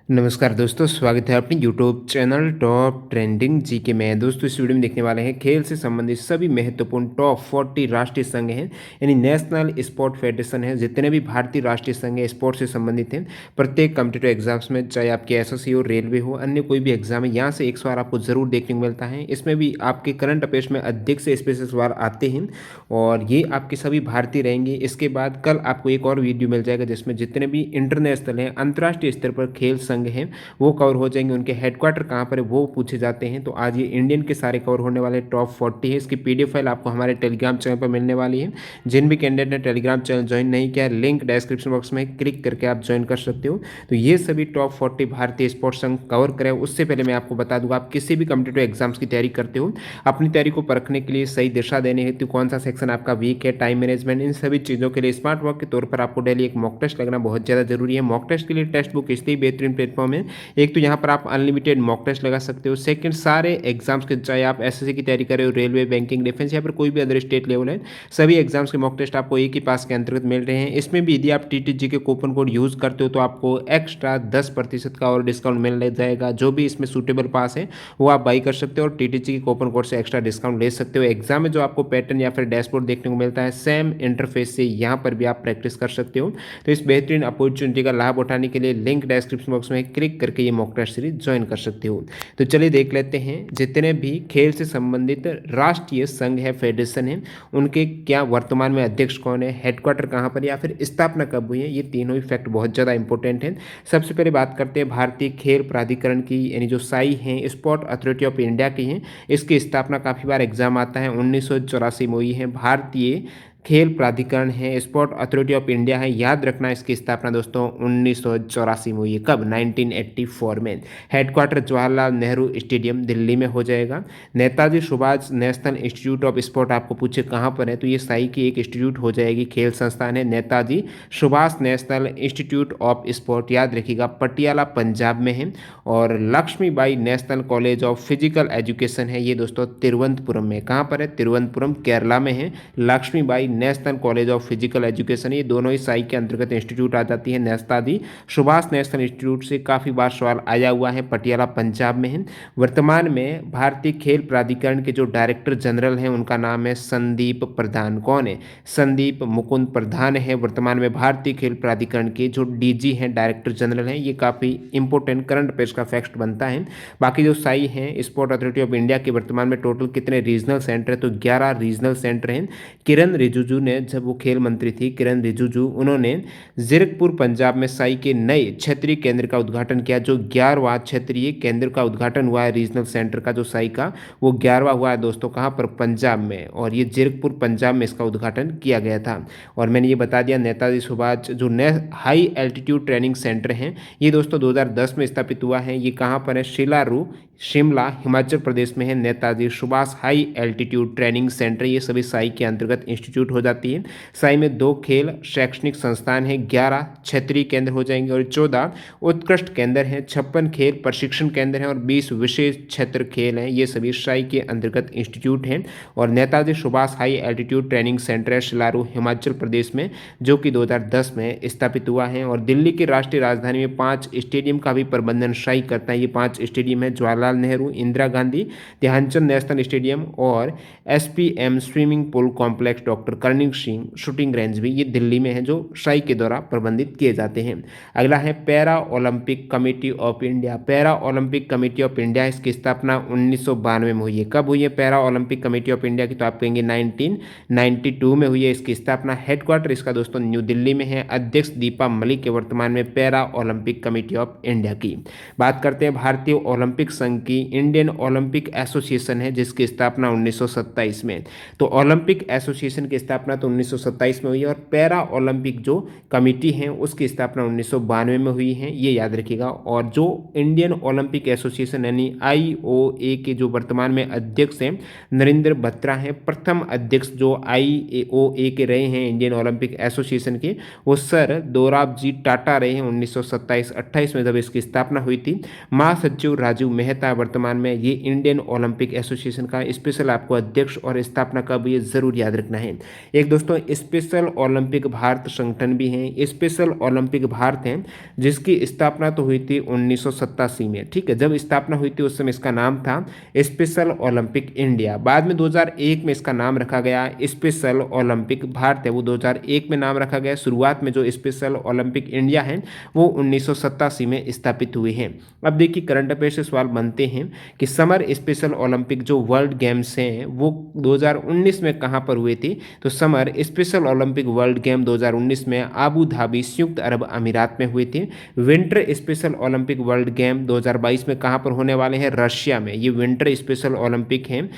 नमस्कार दोस्तों, स्वागत है अपनी YouTube channel top trending GK में। दोस्तों इस वीडियो में देखने वाले हैं खेल से संबंधित सभी महत्वपूर्ण टॉप 40 राष्ट्रीय संघ हैं, यानी नेशनल स्पोर्ट फेडरेशन है। जितने भी भारतीय राष्ट्रीय संघ है स्पोर्ट्स से संबंधित हैं, प्रत्येक कॉम्पिटिटिव एग्जाम्स में, चाहे आपके एसएससी हो, रेलवे हो, अन्य कोई भी एग्जाम है, यहाँ से एक सवाल आपको जरूर देखने को मिलता है। इसमें भी आपके करंट अफेयर्स में अधिक से स्पेशल सवाल आते हैं और ये आपके सभी भारतीय रहेंगे। इसके बाद कल आपको एक और वीडियो मिल जाएगा जिसमें जितने भी इंटरनेशनल हैं, अंतर्राष्ट्रीय स्तर पर खेल संघ हैं, वो कवर हो जाएंगे। उनके हेडक्वार्टर कहाँ पर है वो पूछे जाते हैं। तो आज ये इंडियन के सारे कवर होने वाले टॉप 40 है। इसकी पीडीएफ फाइल आपको हमारे टेलीग्राम चैनल पर मिलने वाली है। जिन भी कैंडिडेट ने टेलीग्राम चैनल ज्वाइन नहीं किया, लिंक डिस्क्रिप्शन बॉक्स में क्लिक करके आप ज्वाइन कर सकते हो। तो ये सभी टॉप 40 भारतीय स्पोर्ट्स संघ कवर करें। उससे पहले मैं आपको बता दूंगा, आप किसी भी कॉम्पिटिटिव एग्जाम्स की तैयारी करते हो, अपनी तैयारी को परखने के लिए सही दिशा देने हेतु कौन सा सेक्शन आपका वीक है, टाइम मैनेजमेंट, इन सभी चीज़ों के लिए स्मार्ट वर्क के तौर पर आपको डेली एक मॉक टेस्ट लगना बहुत ज़्यादा जरूरी है। मॉक टेस्ट के लिए टेक्स्ट बुक इसलिए बेहतरीन प्लेटफॉर्म है, एक तो यहाँ पर आप अनलिमिटेड मॉक टेस्ट लगा सकते हो। सेकंड, सारे एग्जाम्स के, चाहे आप एसएससी की तैयारी कर रहे हो, रेलवे, बैंकिंग, डिफेंस या फिर कोई भी अदर स्टेट लेवल है, सभी एग्जाम्स के मॉक टेस्ट आपको एक ही पास के अंतर्गत मिल रहे हैं। इसमें भी यदि आप टीटीजी के कूपन कोड यूज़ करते हो तो आपको एक्स्ट्रा 10% का और डिस्काउंट मिल जाएगा। जो भी इसमें सूटेबल पास है वो आप बाई कर सकते हो और टीटीजी के कूपन कोड से एक्स्ट्रा डिस्काउंट ले सकते हो। एग्जाम में जो आपको पैटर्न या फिर डैशबोर्ड देखने को मिलता है, सेम इंटरफेस से यहाँ पर भी आप प्रैक्टिस कर सकते हो। तो इस बेहतरीन अपॉर्चुनिटी का लाभ उठाने के लिए लिंक डिस्क्रिप्शन बॉक्स में क्लिक करके ये मॉक टेस्ट सीरीज ज्वाइन कर सकते हो। तो चलिए देख लेते हैं जितने भी खेल से संबंधित राष्ट्रीय संघ है, फेडरेशन है, उनके क्या वर्तमान में अध्यक्ष कौन है, हेडक्वार्टर कहाँ पर, या फिर स्थापना कब हुई है। ये तीनों ही फैक्ट बहुत ज़्यादा इंपॉर्टेंट है। सबसे पहले बात करते हैं भारतीय खेल प्राधिकरण की, यानी जो साई है, स्पोर्ट अथॉरिटी ऑफ इंडिया की है। इसकी स्थापना काफ़ी बार एग्जाम आता है, 1984 में हुई है। भारतीय खेल प्राधिकरण है, स्पोर्ट अथॉरिटी ऑफ इंडिया है, याद रखना इसकी स्थापना दोस्तों 1984 में हुई है। कब? 1984 में। हेडक्वार्टर जवाहरलाल नेहरू स्टेडियम दिल्ली में हो जाएगा। Netaji Subhash national institute of sport आपको पूछे कहाँ पर है, तो ये साई की एक इंस्टीट्यूट हो जाएगी, खेल संस्थान है, Netaji Subhash national institute of sport, याद रखिएगा, पटियाला पंजाब में है। और Lakshmibai national college of physical education है, ये दोस्तों तिरुवनंतपुरम में। कहाँ पर है? तिरुवनंतपुरम केरला में है। Lakshmibai national college of physical education, ये दोनों ही साई के अंतर्गत इंस्टीट्यूट आ जाती है। नेताजी सुभाष नेशनल इंस्टीट्यूट से काफ़ी बार सवाल आया हुआ है, पटियाला पंजाब में है। वर्तमान में भारतीय खेल प्राधिकरण के जो डायरेक्टर जनरल हैं उनका नाम है संदीप प्रधान। कौन है? संदीप मुकुंद प्रधान है वर्तमान में भारतीय खेल प्राधिकरण के जो डीजी हैं, डायरेक्टर जनरल हैं। ये काफ़ी इंपॉर्टेंट करंट अफेयर्स का फैक्ट बनता है। बाकी जो साई हैं, स्पोर्ट अथॉरिटी ऑफ इंडिया के वर्तमान में टोटल कितने रीजनल सेंटर है, तो 11 रीजनल सेंटर हैं। किरण रिजिजू ने, जब वो खेल मंत्री थी, किरण रिजिजू, उन्होंने जीरकपुर पंजाब में साई के नए क्षेत्रीय केंद्र का उद्घाटन किया। जो 11वां क्षेत्रीय केंद्र का उद्घाटन हुआ है रीजनल सेंटर का, जो साई का, वो 11वां हुआ है दोस्तों। कहाँ पर? पंजाब में। और ये जीरकपुर पंजाब में इसका उद्घाटन किया गया था। और मैंने ये बता दिया, नेताजी सुभाष जो हाई एल्टीट्यूड ट्रेनिंग सेंटर हैं, ये दोस्तों 2010 में स्थापित हुआ है। ये कहाँ पर है? शिलारू, शिमला, हिमाचल प्रदेश में है। Netaji Subhash high altitude training centre, ये सभी साई के अंतर्गत इंस्टीट्यूट हो जाती है। साई में 2 खेल शैक्षणिक संस्थान है, 11 क्षेत्रीय केंद्र हो जाएंगे और 14 उत्कृष्ट केंद्र हैं, 56 खेल प्रशिक्षण केंद्र हैं और 20 विशेष क्षेत्र खेल हैं। ये सभी साई के अंतर्गत इंस्टीट्यूट हैं। और Netaji Subhash high altitude training centre है शिलारू, हिमाचल प्रदेश में, जो कि 2010 में स्थापित हुआ है। और दिल्ली की राष्ट्रीय राजधानी में 5 स्टेडियम का भी प्रबंधन साई करता है। ये 5 स्टेडियम है, जवाहरलाल नेहरू, इंदिरा गांधी, ध्यानचंद नेशनल स्टेडियम और SPM swimming pool complex, doctor Karnik Singh shooting range भी ये दिल्ली में है, जो साई के द्वारा प्रबंधित किए जाते हैं। अगला है para Olympic committee of India. Para Olympic committee of India, इसकी स्थापना 1992 में हुई है। कब हुई है para Olympic committee of India की? तो आप कहेंगे 1992 में हुई है इसकी स्थापना। हेडक्वार्टर इसका दोस्तों न्यू दिल्ली में है। अध्यक्ष दीपा मलिक के वर्तमान में para Olympic committee of India की। बात करते हैं भारतीय ओलंपिक संघ की। इंडियन ओलंपिक एसोसिएशन है, जिसकी स्थापना 1927 में। तो ओलंपिक एसोसिएशन की स्थापना तो 1927 में हुई है और पैरा ओलंपिक जो कमेटी है उसकी स्थापना 1992 में हुई है, ये याद रखिएगा। और जो इंडियन ओलंपिक एसोसिएशन यानी आईओए के जो वर्तमान में अध्यक्ष हैं नरेंद्र बत्रा हैं। प्रथम अध्यक्ष जो आईओए के रहे हैं इंडियन ओलंपिक एसोसिएशन के, वो सर दोराबजी टाटा रहे हैं 1927-28 में जब इसकी स्थापना हुई थी। महासचिव राजीव मेहता रहता है वर्तमान में ये इंडियन ओलंपिक एसोसिएशन का स्पेशल आपको अध्यक्ष और स्थापना कब हुई है ज़रूर याद रखना है। एक दोस्तों स्पेशल ओलंपिक भारत संगठन भी है, स्पेशल ओलंपिक भारत है, जिसकी स्थापना तो हुई थी 1987 में। ठीक है, जब स्थापना हुई थी उस समय इसका नाम था स्पेशल ओलंपिक इंडिया। बाद में 2001 में इसका नाम रखा गया स्पेशल ओलंपिक भारत है, वो 2001 में नाम रखा गया। शुरुआत में जो स्पेशल ओलंपिक इंडिया है वो 1987 में स्थापित हुए हैं। अब देखिए करंट अफेयर से सवाल बनते हैं कि समर स्पेशल ओलंपिक जो वर्ल्ड गेम्स हैं वो 2019 में कहाँ पर हुए थे, तो summer special Olympic world game 2019 में आबू धाबी संयुक्त अरब अमीरात में हुए थे। Winter special Olympic world game 2022 में कहाँ पर होने वाले हैं, रशिया में। ये विंटर स्पेशल ओलंपिक है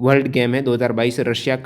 वर्ल्ड गेम है 2022 रशिया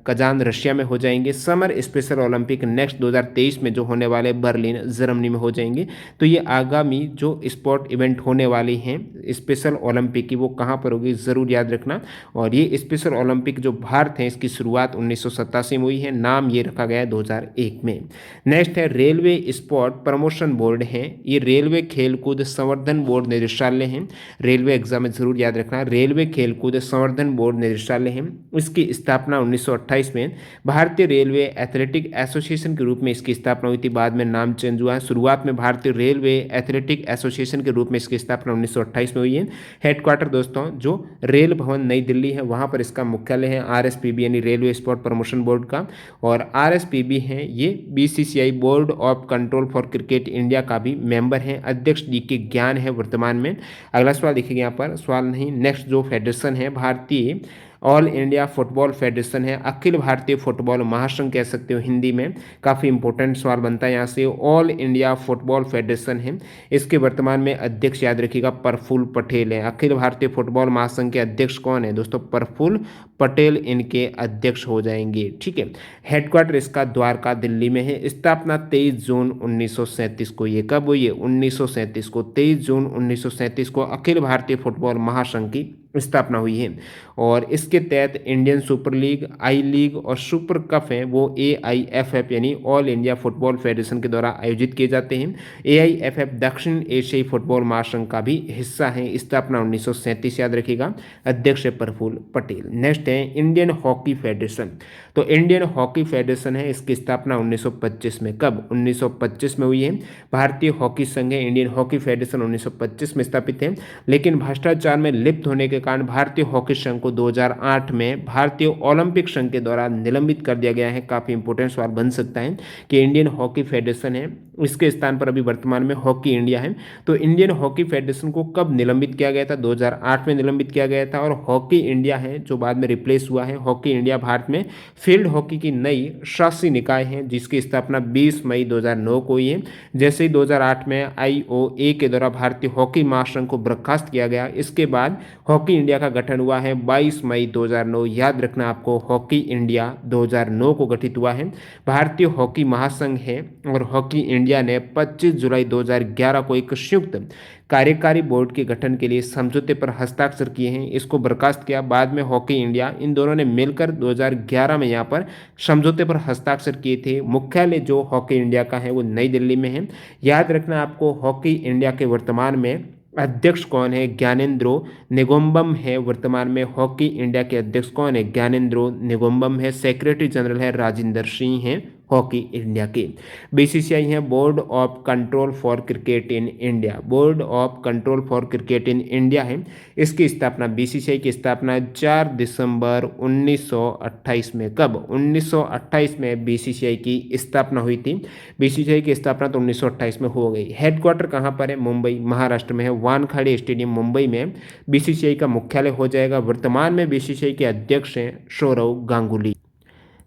कजान रशिया में हो जाएंगे। समर स्पेशल ओलंपिक नेक्स्ट 2023 में जो होने वाले बर्लिन जर्मनी में हो जाएंगे। तो ये आगामी जो स्पोर्ट इवेंट होने वाली हैं स्पेशल ओलंपिक की वो कहाँ पर होगी ज़रूर याद रखना। और ये स्पेशल ओलंपिक जो भारत है इसकी शुरुआत 1987 में हुई है, नाम ये रखा गया है 2001 में। नेक्स्ट है रेलवे स्पोर्ट प्रमोशन बोर्ड है, ये रेलवे खेलकूद संवर्धन बोर्ड निदेशालय है। रेलवे एग्जाम में जरूर याद रखना, रेलवे खेलकूद संवर्धन बोर्ड निदेशालय है। इसकी स्थापना 1928 में भारतीय रेलवे एथलेटिक एसोसिएशन के रूप में इसकी स्थापना हुई थी, बाद में नाम चेंज हुआ है। शुरुआत में भारतीय रेलवे एथलेटिक एसोसिएशन के रूप में इसकी स्थापना 1928 में हुई है। हेडक्वार्टर दोस्तों जो रेल भवन नई दिल्ली है वहाँ पर इसका मुख्यालय है आरएसपीबी यानी रेलवे स्पोर्ट प्रमोशन बोर्ड का। और आरएसपीबी है ये BCCI board of control for cricket India का भी मेंबर है। अध्यक्ष डीके ज्ञान है वर्तमान में। अगला सवाल देखिएगा यहाँ पर, सवाल नहीं, नेक्स्ट जो फेडरेशन है भारतीय ऑल इंडिया फुटबॉल फेडरेशन है, अखिल भारतीय फुटबॉल महासंघ कह सकते हो हिंदी में। काफ़ी इंपॉर्टेंट सवाल बनता है यहाँ से। ऑल इंडिया फुटबॉल फेडरेशन है, इसके वर्तमान में अध्यक्ष याद रखिएगा प्रफुल्ल पटेल है। अखिल भारतीय फुटबॉल महासंघ के अध्यक्ष कौन है दोस्तों, प्रफुल्ल पटेल इनके अध्यक्ष हो जाएंगे। ठीक है, हेडक्वार्टर इसका द्वारका दिल्ली में है। स्थापना 23 जून 1937 को, ये कब हुई है 1937 को, 23 जून 1937 को अखिल भारतीय फुटबॉल महासंघ की स्थापना हुई है। और इसके तहत इंडियन सुपर लीग, आई लीग और सुपर कप है वो AIFF यानी ऑल इंडिया फुटबॉल फेडरेशन के द्वारा आयोजित किए जाते हैं। AIFF दक्षिण एशियाई फुटबॉल महासंघ का भी हिस्सा है। स्थापना 1937 याद रखिएगा, अध्यक्ष है प्रफुल्ल पटेल। नेक्स्ट है इंडियन हॉकी फेडरेशन, तो इंडियन हॉकी फेडरेशन है, इसकी स्थापना 1925 में, कब 1925 में हुई है। भारतीय हॉकी संघ है, इंडियन हॉकी फेडरेशन 1925 में स्थापित है। लेकिन भ्रष्टाचार में लिप्त होने के कारण भारतीय हॉकी संघ को 2008 में भारतीय ओलंपिक संघ के द्वारा निलंबित कर दिया गया है। काफ़ी इंपॉर्टेंट सवाल बन सकता है कि इंडियन हॉकी फेडरेशन है, इसके स्थान पर अभी वर्तमान में हॉकी इंडिया है। तो इंडियन हॉकी फेडरेशन को कब निलंबित किया गया था, 2008 में निलंबित किया गया था। और हॉकी इंडिया है जो बाद में रिप्लेस हुआ है, हॉकी इंडिया भारत में फील्ड हॉकी की नई शासी निकाय है जिसकी स्थापना 20 मई 2009 को हुई है। जैसे ही 2008 में IOA के द्वारा भारतीय हॉकी महासंघ को बर्खास्त किया गया, इसके बाद हॉकी इंडिया का गठन हुआ है 22 मई 2009। याद रखना आपको, हॉकी इंडिया 2009 को गठित हुआ है। भारतीय हॉकी महासंघ है और हॉकी इंडिया ने 25 जुलाई 2011 को एक संयुक्त कार्यकारी बोर्ड के गठन के लिए समझौते पर हस्ताक्षर किए हैं, इसको बर्खास्त किया। बाद में हॉकी इंडिया, इन दोनों ने मिलकर 2011 में यहाँ पर समझौते पर हस्ताक्षर किए थे। मुख्यालय जो हॉकी इंडिया का है वो नई दिल्ली में है। याद रखना आपको, हॉकी इंडिया के वर्तमान में अध्यक्ष कौन है, ज्ञानेंद्रो निगोम्बम है। वर्तमान में हॉकी इंडिया के अध्यक्ष कौन है, ज्ञानेंद्रो निगोम्बम है। सेक्रेटरी जनरल है राजिंदर सिंह हैं हॉकी इंडिया के। BCCI है board of control for cricket in India, board of control for cricket in India है। इसकी स्थापना, BCCI की स्थापना 4 दिसंबर 1928 में, कब 1928 में BCCI की स्थापना हुई थी। BCCI की स्थापना तो 1928 में हो गई। हेडक्वार्टर कहाँ पर है, मुंबई महाराष्ट्र में है। वानखेड़े स्टेडियम मुंबई में BCCI का मुख्यालय हो जाएगा। वर्तमान में BCCI के अध्यक्ष हैं सौरव गांगुली।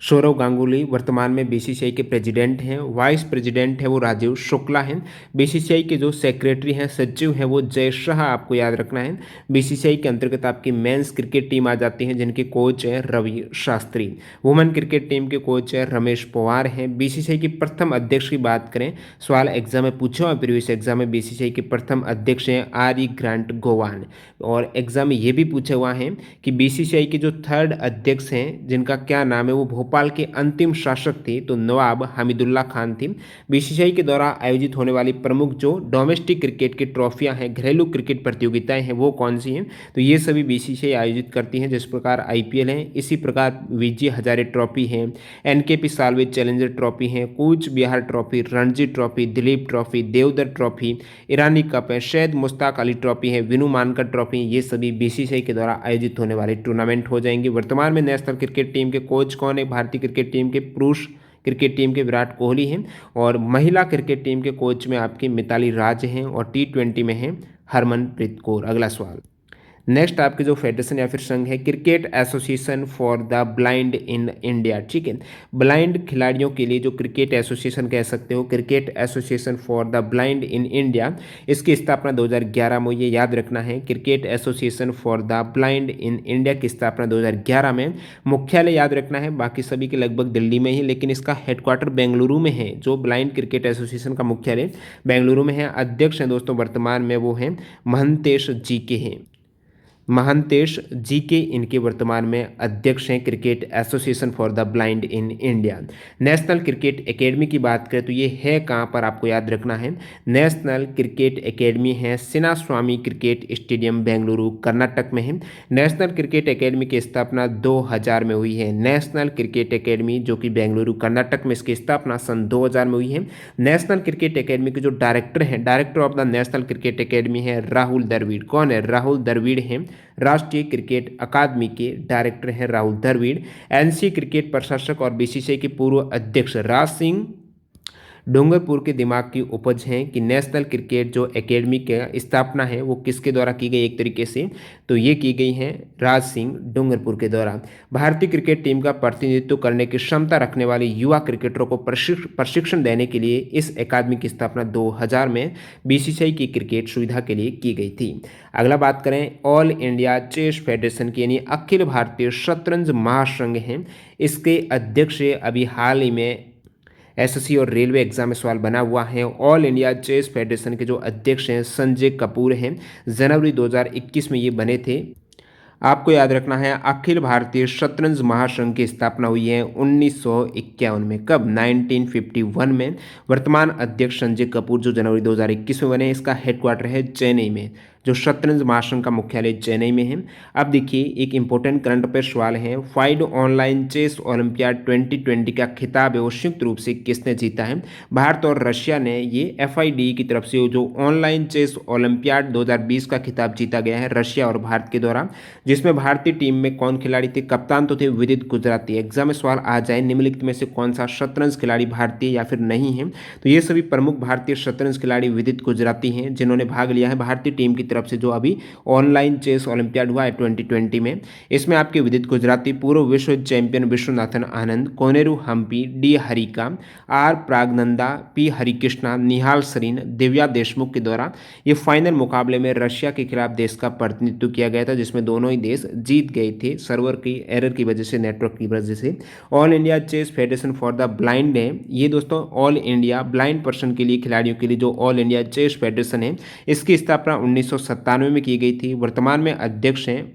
सौरव गांगुली वर्तमान में BCCI के प्रेसिडेंट हैं। वाइस प्रेसिडेंट है वो राजीव शुक्ला हैं। BCCI के जो सेक्रेटरी हैं, सचिव हैं वो जय शाह, आपको याद रखना है। BCCI के अंतर्गत आपकी मेंस क्रिकेट टीम आ जाती है जिनके कोच हैं Ravi Shastri. Women cricket team के कोच हैं रमेश पवार हैं। BCCI की प्रथम अध्यक्ष की बात करें, सवाल एग्जाम में पूछा हुआ प्रीवियस एग्जाम में, BCCI के प्रथम अध्यक्ष हैं RE ग्रांट गोवान। और एग्जाम में ये भी पूछा हुआ है कि BCCI के जो थर्ड अध्यक्ष हैं जिनका क्या नाम है, वो भोपाल के अंतिम शासक थे तो नवाब हमीदुल्ला खान थे। बीसीसीआई के द्वारा आयोजित होने वाली प्रमुख जो डोमेस्टिक क्रिकेट की ट्रॉफियां हैं, घरेलू क्रिकेट प्रतियोगिताएं हैं, वो कौन सी हैं? तो ये सभी बीसीसीआई आयोजित करती हैं। जिस प्रकार आईपीएल है, इसी प्रकार विजय हजारे ट्रॉफी है, एनकेपी साल्वे चैलेंजर ट्रॉफी है, Cooch Behar trophy, Ranji trophy, Duleep trophy, Deodhar trophy, Irani cup है, शैद मुश्ताक अली ट्रॉफी है, विनू मानकर ट्रॉफी, ये सभी बीसीसीआई के द्वारा आयोजित होने वाले टूर्नामेंट हो जाएंगे। वर्तमान में नेशनल क्रिकेट टीम के कोच कौन है? भारतीय क्रिकेट टीम के पुरुष क्रिकेट टीम के विराट कोहली हैं और महिला क्रिकेट टीम के कोच में आपकी मिताली राज हैं और टी20 में हैं हरमनप्रीत कौर। अगला सवाल, नेक्स्ट आपके जो फेडरेशन या फिर संघ है, cricket association for the blind in India. ठीक है, ब्लाइंड खिलाड़ियों के लिए जो क्रिकेट एसोसिएशन कह सकते हो, cricket association for the blind in India, इसकी स्थापना 2011 में, ये याद रखना है। Cricket association for the blind in India की स्थापना 2011 में। मुख्यालय याद रखना है, बाकी सभी के लगभग दिल्ली में ही, लेकिन इसका हेडक्वार्टर बेंगलुरु में है। जो ब्लाइंड क्रिकेट एसोसिएशन का मुख्यालय बेंगलुरु में है। अध्यक्ष हैं दोस्तों वर्तमान में वो हैं महंतेश जी के हैं, महंतेश जी के इनके वर्तमान में अध्यक्ष हैं cricket association for the blind in India. National cricket academy की बात करें तो ये है कहाँ पर, आपको याद रखना है। नेशनल क्रिकेट एकेडमी है सिना स्वामी क्रिकेट स्टेडियम बेंगलुरु कर्नाटक में है। नेशनल क्रिकेट एकेडमी की स्थापना 2000 में हुई है। नेशनल क्रिकेट एकेडमी जो कि बेंगलुरु कर्नाटक में, इसकी स्थापना सन 2000 में हुई है। नेशनल क्रिकेट एकेडमी के जो डायरेक्टर हैं, director of the national cricket academy है राहुल द्रविड़। कौन है? राहुल द्रविड़ हैं। राष्ट्रीय क्रिकेट अकादमी के डायरेक्टर हैं राहुल द्रविड़। एनसी क्रिकेट प्रशासक और बीसीसीआई के पूर्व अध्यक्ष राज सिंह डूंगरपुर के दिमाग की उपज है कि नेशनल क्रिकेट जो एकेडमी की स्थापना है वो किसके द्वारा की गई? एक तरीके से तो ये की गई है राज सिंह डूंगरपुर के द्वारा। भारतीय क्रिकेट टीम का प्रतिनिधित्व करने की क्षमता रखने वाले युवा क्रिकेटरों को प्रशिक्षण देने के लिए इस अकादमी की स्थापना 2000 में बीसीसीआई की क्रिकेट सुविधा के लिए की गई थी। अगला बात करें ऑल इंडिया चेस फेडरेशन की, यानी अखिल भारतीय शतरंज महासंघ है, इसके अध्यक्ष अभी हाल ही में एसएससी और रेलवे एग्जाम में सवाल बना हुआ है। ऑल इंडिया चेस फेडरेशन के जो अध्यक्ष हैं संजय कपूर हैं। जनवरी 2021 में ये बने थे। आपको याद रखना है अखिल भारतीय शतरंज महासंघ की स्थापना हुई है 1951 में। कब? 1951 में। वर्तमान अध्यक्ष संजय कपूर जो जनवरी 2021 में बने, इसका हेडक्वार्टर है चेन्नई में। जो शतरंज महासंघ का मुख्यालय चेन्नई में है। अब देखिए एक इंपॉर्टेंट करंट अफेयर सवाल है, फाइड ऑनलाइन चेस ओलंपियाड 2020 का खिताब है वो संयुक्त रूप से किसने जीता है? भारत और रशिया ने ये FIDE की तरफ से जो ऑनलाइन चेस ओलंपियाड 2020 का खिताब जीता गया है रशिया और भारत के द्वारा, जिसमें भारतीय टीम में कौन खिलाड़ी थे? कप्तान तो थे विदित गुजराती। एग्जाम में सवाल आ जाए निम्नलिखित में से कौन सा शतरंज खिलाड़ी भारतीय या फिर नहीं है? तो ये सभी प्रमुख भारतीय शतरंज खिलाड़ी विदित गुजराती हैं जिन्होंने भाग लिया है भारतीय टीम की तरफ से जो अभी ऑनलाइन चेस ओलंपियाड हुआ है 2020 में। इसमें आपके विदित गुजराती, पूर्व विश्व champion Viswanathan Anand, Koneru Humpy, D Harika, R Praggnanandhaa, P Harikrishna, Nihal Sarin, Divya Deshmukh के द्वारा ये फाइनल मुकाबले में रशिया के खिलाफ देश का प्रतिनिधित्व किया गया था, जिसमें दोनों ही देश जीत गए थे सर्वर की एरर की वजह से, नेटवर्क की वजह से। All India chess federation for the blind है ये दोस्तों, ऑल इंडिया ब्लाइंड पर्सन के लिए, खिलाड़ियों के लिए जो ऑल इंडिया चेस फेडरेशन है, इसकी स्थापना 1997 में की गई थी। वर्तमान में अध्यक्ष हैं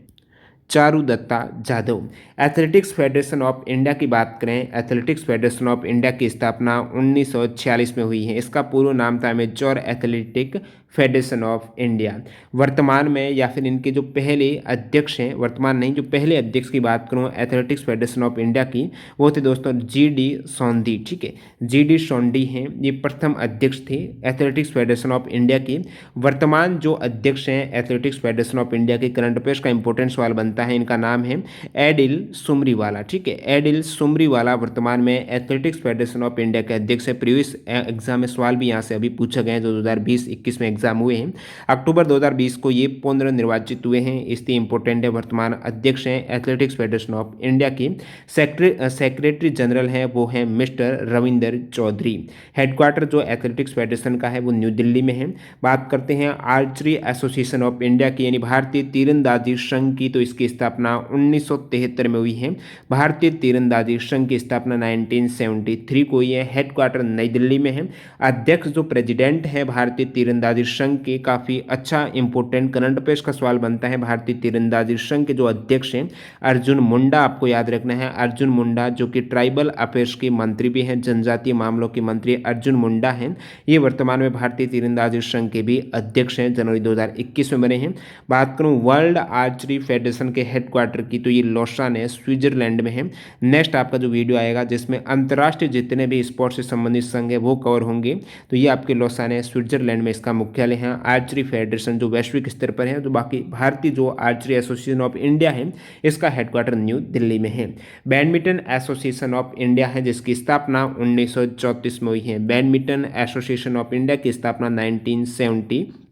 Charu Dutta Jadhav. Athletics federation of India की बात करें, एथलेटिक्स फेडरेशन ऑफ इंडिया की स्थापना 1946 में हुई है। इसका पूर्व नाम था major athletic federation of India. वर्तमान में या फिर इनके जो पहले अध्यक्ष हैं, वर्तमान नहीं, जो पहले अध्यक्ष की बात करूं एथलेटिक्स फेडरेशन ऑफ इंडिया की, वो थे दोस्तों GD सोंधी। ठीक है, GD सोंधी हैं, ये प्रथम अध्यक्ष थे एथलेटिक्स फेडरेशन ऑफ इंडिया की। वर्तमान जो अध्यक्ष हैं एथलेटिक्स फेडरेशन ऑफ इंडिया के, करंट अफेयर्स का इंपॉर्टेंट सवाल बनता है, इनका नाम है एडिल सुमरीवाला। ठीक है, एडिल सुमरीवाला वर्तमान में एथलेटिक्स फेडरेशन ऑफ इंडिया के अध्यक्ष है। प्रीवियस एग्जाम में सवाल भी यहाँ से अभी पूछा गया है जो 2020-21 में एग्जाम हुए हैं। अक्टूबर 2020 को ये पुनर्निर्वाचित हुए हैं, इसलिए इंपॉर्टेंट है। वर्तमान अध्यक्ष हैं एथलेटिक्स फेडरेशन ऑफ इंडिया की। सेक्रेटरी जनरल हैं वो हैं मिस्टर रविंदर चौधरी। हेडक्वार्टर जो एथलेटिक्स फेडरेशन का है वो न्यू दिल्ली में है। बात करते हैं आर्चरी एसोसिएशन ऑफ इंडिया की, यानी भारतीय तीरंदाजी संघ की, तो इसकी स्थापना 1973 में हुई है। भारतीय तीरंदाजी संघ की स्थापना 1973 को हुई है। हेडक्वार्टर नई दिल्ली में है। अध्यक्ष जो प्रेसिडेंट है भारतीय तीरंदाजी संघ के, काफ़ी अच्छा इंपॉर्टेंट करंट अफेयर्स का सवाल बनता है। भारतीय तीरंदाजी संघ के जो अध्यक्ष हैं अर्जुन मुंडा, आपको याद रखना है अर्जुन मुंडा, जो कि ट्राइबल अफेयर्स के मंत्री भी हैं, जनजातीय मामलों के मंत्री अर्जुन मुंडा हैं। ये वर्तमान में भारतीय तीरंदाजी संघ के भी अध्यक्ष हैं, जनवरी 2021 में बने हैं। बात करूं वर्ल्ड आर्चरी फेडरेशन के हेडक्वार्टर की, तो ये लॉसान है, स्विट्जरलैंड में है। नेक्स्ट आपका जो वीडियो आएगा जिसमें अंतर्राष्ट्रीय जितने भी स्पोर्ट्स से संबंधित संघ है वो कवर होंगे, तो ये आपके लॉसान है, स्विट्जरलैंड में इसका मुख्यालय है। आर्चरी फेडरेशन जो वैश्विक स्तर पर है, तो बाकी भारतीय जो आर्चरी एसोसिएशन ऑफ इंडिया है इसका हेडक्वार्टर न्यू दिल्ली में है। बैडमिंटन एसोसिएशन ऑफ इंडिया है जिसकी स्थापना 1934 में हुई है। बैडमिंटन एसोसिएशन ऑफ इंडिया की स्थापना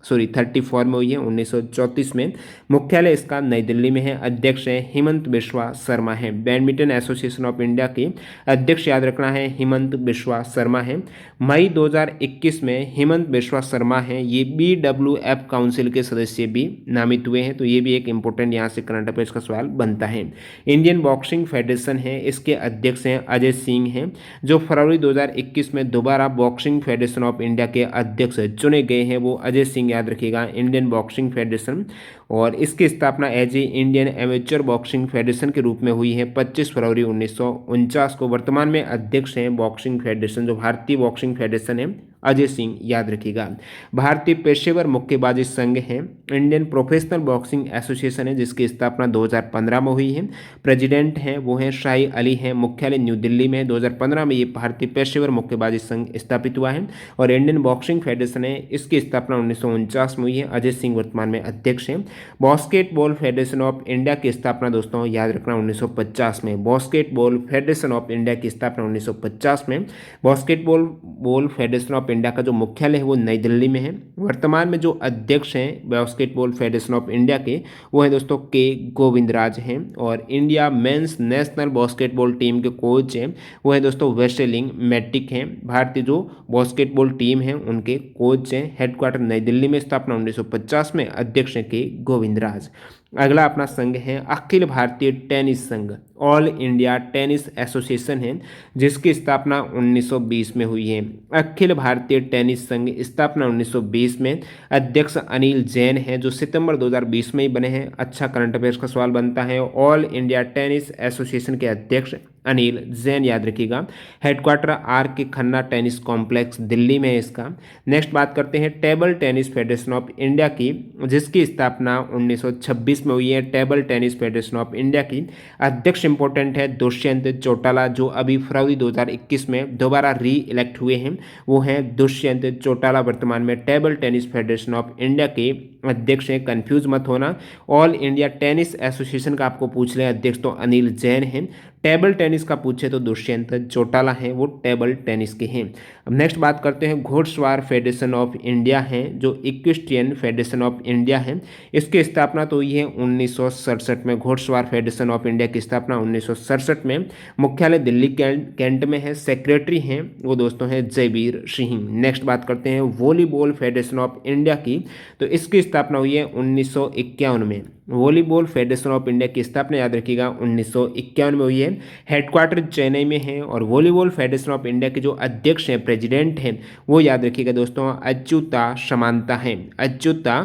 34 में हुई है, 1934 में। मुख्यालय इसका नई दिल्ली में है। अध्यक्ष है हिमंत बिश्वा शर्मा है। बैडमिंटन एसोसिएशन ऑफ इंडिया के अध्यक्ष याद रखना है हिमंत बिश्वा शर्मा है। मई 2021 में हिमंत बिश्वा शर्मा हैं, ये BWF काउंसिल के सदस्य भी नामित हुए हैं, तो ये भी एक इंपॉर्टेंट यहाँ से करंट अफेयर्स का सवाल बनता है। इंडियन बॉक्सिंग फेडरेशन है, इसके अध्यक्ष हैं अजय सिंह हैं, जो फरवरी 2021 में दोबारा बॉक्सिंग फेडरेशन ऑफ इंडिया के अध्यक्ष चुने गए हैं, वो अजय सिंह, याद रखिएगा, इंडियन बॉक्सिंग फेडरेशन। और इसकी स्थापना as a Indian amateur boxing federation के रूप में हुई है 25 फरवरी 1949 को। वर्तमान में अध्यक्ष हैं बॉक्सिंग फेडरेशन, जो भारतीय बॉक्सिंग फेडरेशन है, अजय सिंह, याद रखिएगा। भारतीय पेशेवर मुक्केबाजी संघ है, इंडियन प्रोफेशनल बॉक्सिंग एसोसिएशन है जिसकी स्थापना 2015 में हुई है। प्रेसिडेंट हैं वो हैं शाही अली हैं, मुख्यालय न्यू दिल्ली में है। 2015 में ये भारतीय पेशेवर मुक्केबाजी संघ स्थापित हुआ है। और इंडियन बॉक्सिंग फेडरेशन है, इसकी स्थापना 1949 में हुई है। अजय सिंह वर्तमान में अध्यक्ष हैं। बास्केटबॉल फेडरेशन ऑफ इंडिया की स्थापना दोस्तों याद रखना 1950 में। बास्केटबॉल फेडरेशन ऑफ इंडिया की स्थापना 1950 में। बास्केटबॉल फेडरेशन ऑफ इंडिया का जो मुख्यालय है वो नई दिल्ली में है। वर्तमान में जो अध्यक्ष हैं बास्केटबॉल फेडरेशन ऑफ इंडिया के, वो है दोस्तों के गोविंदराज हैं। और India mains national basketball team के कोच हैं वो है दोस्तों वेस्टेलिंग मैटिक हैं। भारतीय जो बास्केटबॉल टीम है उनके कोच हैं। हेडक्वार्टर नई दिल्ली में, स्थापना 1950 में, अध्यक्ष हैं के गोविंदराज। अगला अपना संघ है अखिल भारतीय टेनिस संघ, ऑल इंडिया टेनिस एसोसिएशन है जिसकी स्थापना 1920 में हुई है। अखिल भारतीय टेनिस संघ स्थापना 1920 में। अध्यक्ष अनिल जैन है जो सितंबर 2020 में ही बने हैं। अच्छा करंट अफेयर्स का सवाल बनता है। ऑल इंडिया टेनिस एसोसिएशन के अध्यक्ष अनिल जैन, याद रखिएगा। हेडक्वार्टर आर के खन्ना टेनिस कॉम्प्लेक्स दिल्ली में है इसका। नेक्स्ट बात करते हैं table tennis federation of India की, जिसकी स्थापना 1926 में हुई है। Table tennis federation of India की अध्यक्ष इंपॉर्टेंट है दुष्यंत चौटाला, जो अभी फरवरी 2021 में दोबारा री इलेक्ट हुए हैं, वो हैं दुष्यंत चौटाला। वर्तमान में table tennis federation of India के अध्यक्ष हैं, कंफ्यूज मत होना। ऑल इंडिया टेनिस एसोसिएशन का आपको पूछ ले अध्यक्ष तो अनिल जैन हैं। टेबल टेनिस का पूछे तो दुष्यंत चौटाला हैं, वो टेबल टेनिस के हैं। अब नेक्स्ट बात करते हैं घोड़सवार फेडरेशन ऑफ इंडिया है, जो इक्वेस्ट्रियन फेडरेशन ऑफ इंडिया है। इसकी स्थापना तो हुई है 1967 में। घोड़सवार फेडरेशन ऑफ इंडिया की स्थापना 1967 में। मुख्यालय दिल्ली कैंट में है। सेक्रेटरी हैं वो दोस्तों हैं जयवीर सिंह। नेक्स्ट बात करते हैं वॉलीबॉल फेडरेशन ऑफ इंडिया की, तो इसकी स्थापना हुई है 1951 में। वॉलीबॉल फेडरेशन ऑफ इंडिया की स्थापना याद रखिएगा 1951 में हुई है। हेडक्वार्टर चेन्नई में है। और वॉलीबॉल फेडरेशन ऑफ इंडिया के जो अध्यक्ष हैं, प्रेसिडेंट हैं, वो याद रखिएगा दोस्तों अच्युता समांता हैं। अच्युता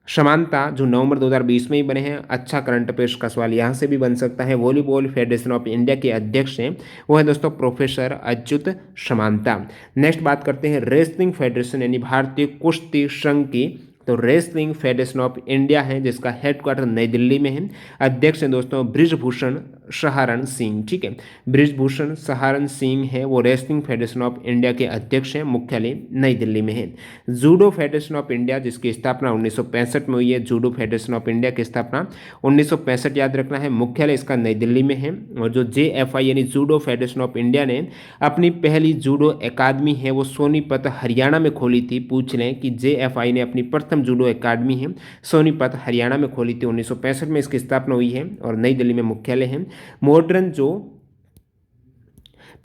समांता जो नवंबर 2020 में ही बने हैं। अच्छा करंट अफेयर्स का सवाल यहाँ से भी बन सकता है। वॉलीबॉल फेडरेशन ऑफ इंडिया के अध्यक्ष हैं वो है दोस्तों प्रोफेसर अच्युत समांता। नेक्स्ट बात करते हैं रेसलिंग फेडरेशन यानी भारतीय कुश्ती संघ की, तो रेसलिंग फेडरेशन ऑफ इंडिया है जिसका हेडक्वार्टर नई दिल्ली में है। अध्यक्ष हैं दोस्तों बृजभूषण सहारण सिंह, ठीक है, बृजभूषण सहारण सिंह है वो रेसलिंग फेडरेशन ऑफ इंडिया के अध्यक्ष हैं। मुख्यालय नई दिल्ली में है। जूडो फेडरेशन ऑफ इंडिया जिसकी स्थापना 1965 में हुई है। जूडो फेडरेशन ऑफ इंडिया की स्थापना 1965 याद रखना है। मुख्यालय इसका नई दिल्ली में है। और जो JFI यानी जूडो फेडरेशन ऑफ इंडिया ने अपनी पहली जूडो अकादमी है वो सोनीपत हरियाणा में खोली थी। पूछ लें कि JFI ने अपनी प्रथम जूडो अकादमी है सोनीपत हरियाणा में खोली थी। 1965 में इसकी स्थापना हुई है और नई दिल्ली में मुख्यालय है। मॉडर्न जो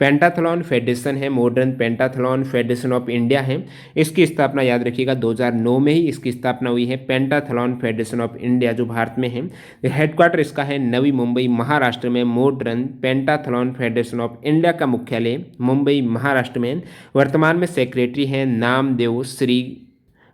पेंटाथलॉन फेडरेशन है, modern pentathlon federation of India है। इसकी स्थापना याद रखिएगा 2009 में ही इसकी स्थापना हुई है। पेंटाथलॉन फेडरेशन ऑफ इंडिया जो भारत में है, हेडक्वार्टर इसका है नवी मुंबई महाराष्ट्र में। Modern pentathlon federation of India का मुख्यालय मुंबई महाराष्ट्र में। वर्तमान में सेक्रेटरी हैं नामदेव श्री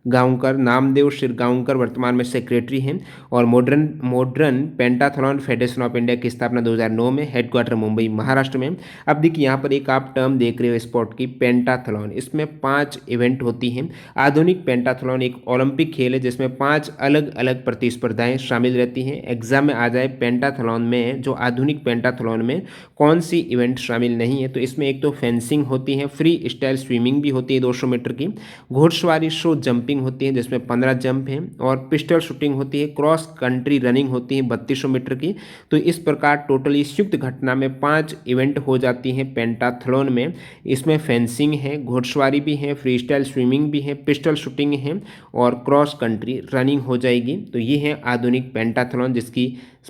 गांवकर वर्तमान में सेक्रेटरी हैं। और modern pentathlon federation of India की स्थापना 2009 में, हेडक्वार्टर मुंबई महाराष्ट्र में। अब देखिए यहाँ पर एक आप टर्म देख रहे हो स्पोर्ट की, पेंटाथलॉन। इसमें 5 इवेंट होती हैं। आधुनिक पेंटाथलॉन एक ओलंपिक खेल है जिसमें 5 अलग अलग प्रतिस्पर्धाएं शामिल रहती हैं। एग्जाम में आ जाए पेंटाथलॉन में, जो आधुनिक पेंटाथलॉन में कौन सी इवेंट शामिल नहीं है, तो इसमें एक तो फेंसिंग होती है, फ्री स्टाइल स्विमिंग भी होती है 200 मीटर की, घोड़सवारी शो जंपिंग होती है जिसमें 15 जंप हैं, और पिस्टल शूटिंग होती है, क्रॉस कंट्री रनिंग होती है 3200 मीटर की। तो इस प्रकार टोटली संयुक्त घटना में 5 इवेंट हो जाती हैं पेंटाथलॉन में। इसमें फेंसिंग है, घोड़सवारी भी है, फ्री स्टाइल स्विमिंग भी है, पिस्टल शूटिंग है और क्रॉस कंट्री रनिंग हो जाएगी। तो ये है आधुनिक पेंटाथलॉन जिसकी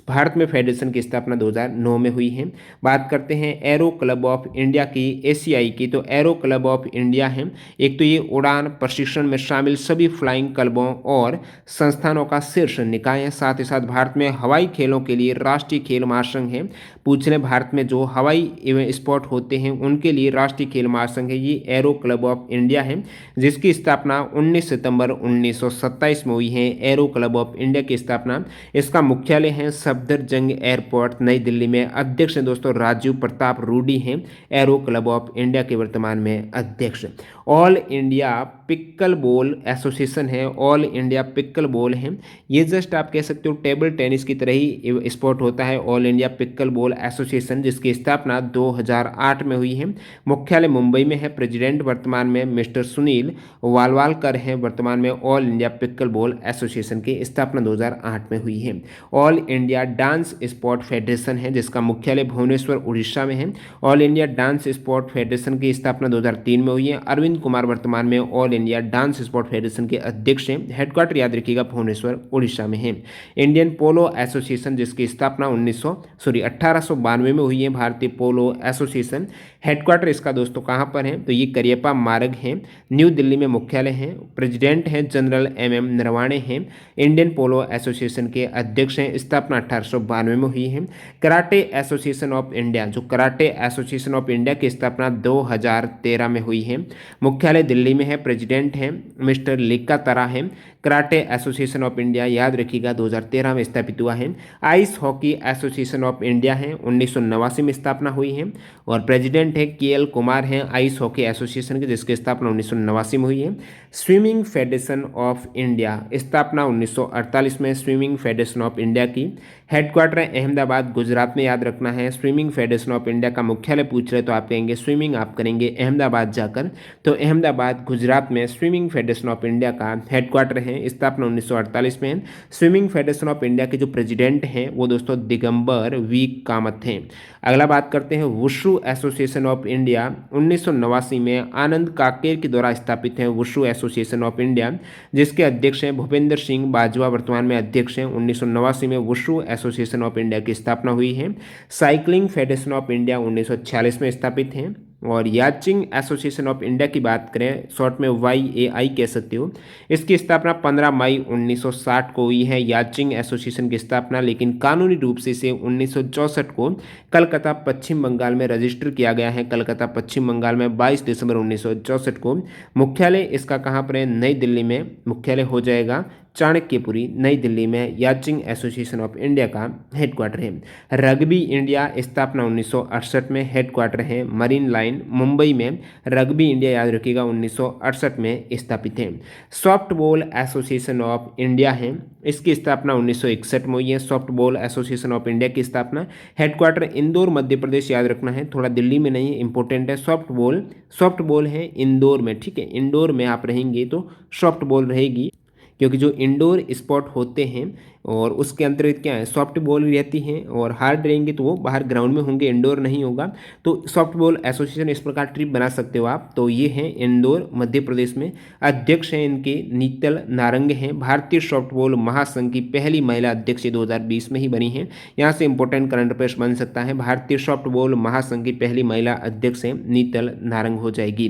भारत में फेडरेशन की स्थापना 2009 में हुई है। बात करते हैं एरो क्लब ऑफ इंडिया की, एसीआई की। तो एरो क्लब ऑफ इंडिया है, एक तो ये उड़ान प्रशिक्षण में शामिल सभी फ्लाइंग क्लबों और संस्थानों का शीर्ष निकाय है। साथ ही साथ भारत में हवाई खेलों के लिए राष्ट्रीय खेल महासंघ है। पूछ रहे भारत में जो हवाई स्पोर्ट होते हैं उनके लिए राष्ट्रीय खेल महासंघ है, ये एरो क्लब ऑफ इंडिया है, जिसकी स्थापना 19 सितंबर 1927 में हुई है। एरो क्लब ऑफ इंडिया की स्थापना, इसका मुख्यालय है सफदरजंग एयरपोर्ट नई दिल्ली में। अध्यक्ष हैं दोस्तों राजीव प्रताप रूडी हैं, एरो क्लब ऑफ इंडिया के वर्तमान में अध्यक्ष। All India pickle ball association है, ऑल इंडिया पिक्कल बॉल है, ये जस्ट आप कह सकते हो टेबल टेनिस की तरह ही स्पोर्ट होता है, all India pickle ball association, जिसकी स्थापना 2008 में हुई है। मुख्यालय मुंबई में है। प्रेसिडेंट वर्तमान में मिस्टर सुनील वालवालकर हैं। वर्तमान में all India pickle ball association की स्थापना 2008 में हुई है। All India dance sport federation है, जिसका मुख्यालय भुवनेश्वर उड़ीसा में है। All India dance sport federation की स्थापना 2003 में हुई है। अरविंद कुमार वर्तमान में all India dance sport federation के अध्यक्ष हैं। हेडक्वार्टर याद रखिएगा भुवनेश्वर उड़ीसा में है। इंडियन पोलो एसोसिएशन, जिसकी स्थापना 1892 में हुई है, भारतीय पोलो एसोसिएशन। हेडक्वार्टर इसका दोस्तों कहाँ पर है, तो ये करियप्पा मार्ग है, न्यू दिल्ली में मुख्यालय है। प्रेसिडेंट हैं जनरल एम नरवाणे हैं। इंडियन पोलो एसोसिएशन के अध्यक्ष हैं। स्थापना 1892 में हुई है। कराटे एसोसिएशन ऑफ इंडिया, जो कराटे एसोसिएशन ऑफ इंडिया की स्थापना 2013 में हुई है। मुख्यालय दिल्ली में है। प्रेसिडेंट हैं मिस्टर लिक्का तरा है। कराटे एसोसिएशन ऑफ इंडिया याद रखिएगा 2013 में स्थापित हुआ है। Ice hockey association of India है, 1989 में स्थापना हुई है। और प्रेसिडेंट है KL कुमार हैं आइस हॉकी एसोसिएशन के, जिसकी स्थापना 1989 में हुई है। स्विमिंग फेडरेशन ऑफ इंडिया, स्थापना 1948 में स्विमिंग फेडरेशन ऑफ इंडिया की। हेडक्वार्टर अहमदाबाद गुजरात में याद रखना है। स्विमिंग फेडरेशन ऑफ इंडिया का मुख्यालय पूछ रहे तो आप कहेंगे स्विमिंग आप करेंगे अहमदाबाद जाकर, तो अहमदाबाद गुजरात में स्विमिंग फेडरेशन ऑफ इंडिया का हेडक्वार्टर है। स्थापना 1948 में है। स्विमिंग फेडरेशन ऑफ इंडिया के जो प्रेसिडेंट हैं वो दोस्तों दिगंबर वी कामत हैं। अगला बात करते हैं वुशु एसोसिएशन ऑफ इंडिया, 1989 में आनंद काकेर के द्वारा स्थापित है वुशु एसोसिएशन ऑफ इंडिया, जिसके अध्यक्ष हैं भूपेंद्र सिंह बाजवा वर्तमान में अध्यक्ष हैं। 1989 में वुशु एसोसिएशन ऑफ इंडिया की स्थापना हुई है। साइकिलिंग फेडरेशन ऑफ इंडिया 1946 में स्थापित है। और याचिंग एसोसिएशन ऑफ इंडिया की बात करें, शॉर्ट में YAI कह सकते हो, इसकी स्थापना 15 मई 1960 को हुई है याचिंग एसोसिएशन की स्थापना, लेकिन कानूनी रूप से इसे 1964 को कलकत्ता पश्चिम बंगाल में रजिस्टर किया गया है। कलकत्ता पश्चिम बंगाल में 22 दिसंबर 1964 को। मुख्यालय इसका कहाँ पर है, नई दिल्ली में मुख्यालय हो जाएगा। चाणक्यपुरी नई दिल्ली में याचिंग एसोसिएशन ऑफ इंडिया का हेडक्वार्टर है। रग्बी इंडिया, स्थापना 1968 में, हेडक्वार्टर है मरीन लाइन मुंबई में। रग्बी इंडिया याद रखिएगा 1968 में स्थापित है। सॉफ्टबॉल एसोसिएशन ऑफ इंडिया है, इसकी स्थापना 1961 में हुई है। सॉफ्टबॉल एसोसिएशन ऑफ इंडिया की स्थापना, हेडक्वार्टर इंदौर मध्य प्रदेश याद रखना है, थोड़ा दिल्ली में नहीं, इंपॉर्टेंट है। सॉफ्टबॉल है इंदौर में, ठीक है, इंदौर में आप रहेंगे तो सॉफ्टबॉल रहेगी, क्योंकि जो इंडोर स्पोर्ट होते हैं और उसके अंतर्गत क्या है, सॉफ्ट बॉल रहती हैं और हार्ड रहेंगे तो वो बाहर ग्राउंड में होंगे, इंडोर नहीं होगा। तो सॉफ्ट बॉल एसोसिएशन इस प्रकार ट्रिप बना सकते हो आप। तो ये हैं इंदौर मध्य प्रदेश में, अध्यक्ष हैं इनके नीतल नारंग हैं, भारतीय सॉफ्टबॉल महासंघ की पहली महिला अध्यक्ष 2020 में ही बनी हैं। यहाँ से इंपॉर्टेंट करंट अफेयर्स बन सकता है, भारतीय सॉफ्टबॉल महासंघ की पहली महिला अध्यक्ष हैं नीतल नारंग हो जाएगी।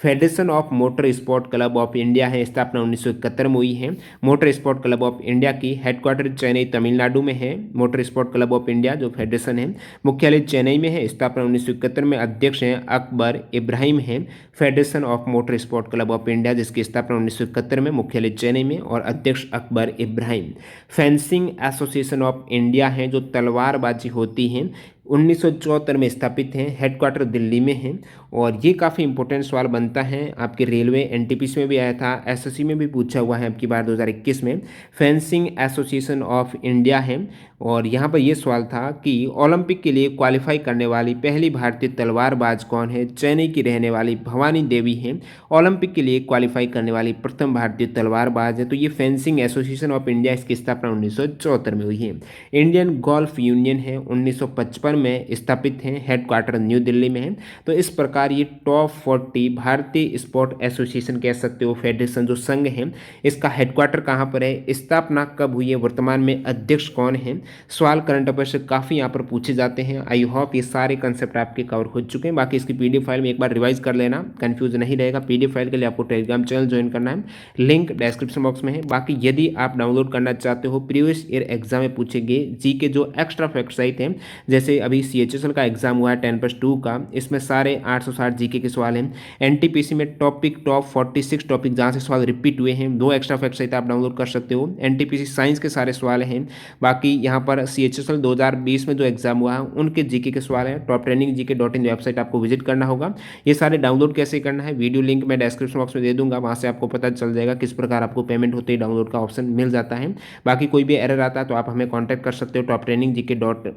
Federation of motor sport club of India है, स्थापना 1971 में हुई है। Motor sport club of India की हेडक्वार्टर चेन्नई तमिलनाडु में है। Motor sport club of India जो फेडरेशन है मुख्यालय चेन्नई में है, स्थापना 1971 में, अध्यक्ष हैं अकबर इब्राहिम हैं। Federation of motor sport club of India जिसकी स्थापना 1971 में, मुख्यालय चेन्नई में और अध्यक्ष Akbar Ibrahim. Fencing association of India है जो तलवारबाजी होती है, 1974 में स्थापित हैं, हेडक्वार्टर दिल्ली में है। और ये काफ़ी इंपॉर्टेंट सवाल बनता है आपके रेलवे एनटीपीसी में भी आया था, एसएससी में भी पूछा हुआ है अब की बार 2021 में। फेंसिंग एसोसिएशन ऑफ इंडिया है और यहाँ पर यह सवाल था कि ओलंपिक के लिए क्वालिफाई करने वाली पहली भारतीय तलवारबाज कौन है, चेन्नई की रहने वाली भवानी देवी हैं ओलंपिक के लिए क्वालिफाई करने वाली प्रथम भारतीय तलवारबाज है। तो ये फेंसिंग एसोसिएशन ऑफ इंडिया, इसकी स्थापना 1974 में हुई है। इंडियन गोल्फ यूनियन है 1955 में स्थापित हैं, हेडक्वार्टर न्यू दिल्ली में है। तो इस प्रकार ये टॉप 40 भारतीय स्पोर्ट एसोसिएशन कह सकते हो, फेडरेशन जो संघ है, इसका हेडक्वार्टर कहाँ पर है, स्थापना कब हुई है, वर्तमान में अध्यक्ष कौन है। सवाल करंट अफेयर से काफ़ी यहाँ पर पूछे जाते हैं। आई होप ये सारे कंसेप्ट आपके कवर हो चुके हैं। बाकी इसकी पीडीएफ फाइल में एक बार रिवाइज कर लेना, कंफ्यूज नहीं रहेगा। पीडीएफ फाइल के लिए आपको टेलीग्राम चैनल ज्वाइन करना है, लिंक डिस्क्रिप्शन बॉक्स में है। बाकी यदि आप डाउनलोड करना चाहते हो, प्रीवियस ईयर एग्जाम में पूछे गए जी के जो एक्स्ट्रा फैक्ट सहित हैं, जैसे अभी CHSL का एग्जाम हुआ है 10+2 का, इसमें सारे 860 जीके के सवाल हैं। एनटीपीसी में टॉप 46 टॉपिक जहाँ से सवाल रिपीट हुए हैं, 2 एक्स्ट्रा फैक्ट सहित आप डाउनलोड कर सकते हो। एनटीपीसी साइंस के सारे सवाल हैं। बाकी यहाँ पर CHSL 2020 में जो एग्जाम हुआ है उनके जीके के सवाल हैं। toptrainingGK.in वेबसाइट आपको विजिट करना होगा। ये सारे डाउनलोड कैसे करना है, वीडियो लिंक मैं डिस्क्रिप्शन बॉक्स में दे दूंगा, वहाँ से आपको पता चल जाएगा किस प्रकार आपको पेमेंट होते ही डाउनलोड का ऑप्शन मिल जाता है। बाकी कोई भी एरर आता है तो आप हमें कॉन्टैक्ट कर सकते हो toptrainingGK.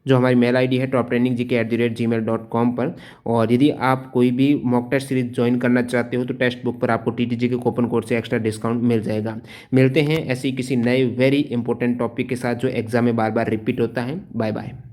जो हमारी मेल आईडी है toptrainingGK@gmail.com पर। और यदि आप कोई भी मॉक टेस्ट सीरीज ज्वाइन करना चाहते हो तो टेक्स्ट बुक पर आपको TTG के कूपन कोड से एक्स्ट्रा डिस्काउंट मिल जाएगा। मिलते हैं ऐसे ही किसी नए वेरी इंपॉर्टेंट टॉपिक के साथ जो एग्जाम में बार बार रिपीट होता है। Bye bye.